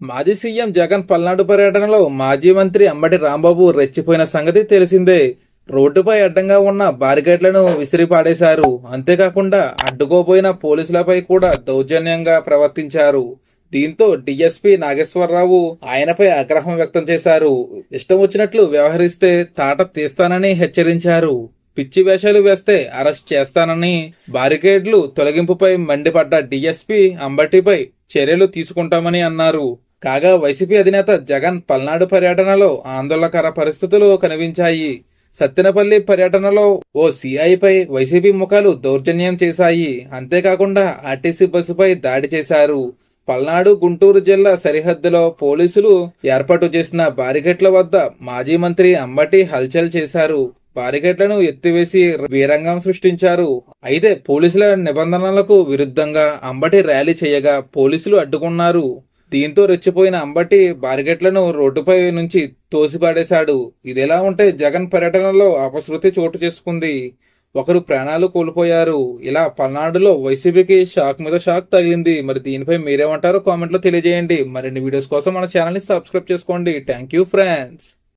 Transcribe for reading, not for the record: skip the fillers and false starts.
మాజీ సీఎం జగన్ పల్నాడు పర్యటనలో మాజీ మంత్రి అంబటి రాంబాబు రెచ్చిపోయిన సంగతి తెలిసిందే. రోడ్డుపై అడ్డంగా ఉన్న బారికేడ్లను విసిరి పాడేశారు. అంతేకాకుండా అడ్డుకోబోయిన పోలీసులపై కూడా దౌర్జన్యంగా ప్రవర్తించారు. దీంతో డీఎస్పీ నాగేశ్వరరావు ఆయనపై ఆగ్రహం వ్యక్తం చేశారు. ఇష్టం వచ్చినట్లు వ్యవహరిస్తే తాట తీస్తానని హెచ్చరించారు. పిచ్చి వేషాలు వేస్తే అరెస్ట్ చేస్తానని, బారికేడ్లు తొలగింపుపై మండిపడ్డ డీఎస్పీ అంబటిపై చర్యలు తీసుకుంటామని అన్నారు. కాగా వైసీపీ అధినేత జగన్ పల్నాడు పర్యటనలో ఆందోళనకర పరిస్థితులు కనిపించాయి. సత్తెనపల్లి పర్యటనలో ఓ సీఐపై వైసీపీ ముఖాలు దౌర్జన్యం చేశాయి. అంతేకాకుండా ఆర్టీసీ బస్సుపై దాడి చేశారు. పల్నాడు గుంటూరు జిల్లా సరిహద్దులో పోలీసులు ఏర్పాటు చేసిన బారికేడ్ల వద్ద మాజీ మంత్రి అంబటి హల్చల్ చేశారు. బారికేడ్లను ఎత్తివేసి వీరంగం సృష్టించారు. అయితే పోలీసుల నిబంధనలకు విరుద్ధంగా అంబటి ర్యాలీ చేయగా పోలీసులు అడ్డుకున్నారు. దీంతో రెచ్చిపోయిన అంబటి బారికేడ్లను రోడ్డుపై నుంచి తోసిపాడేశాడు. ఇదిలా ఉంటే జగన్ పర్యటనలో అపశృతి చోటు చేసుకుంది. ఒకరు ప్రాణాలు కోల్పోయారు. ఇలా పల్నాడులో వైసీపీకి షాక్ మీద షాక్ తగిలింది. మరి దీనిపై మీరేమంటారో కామెంట్లో తెలియజేయండి. మరిన్ని వీడియోస్ కోసం మన ఛానల్ ని సబ్స్క్రైబ్ చేసుకోండి. Thank you friends.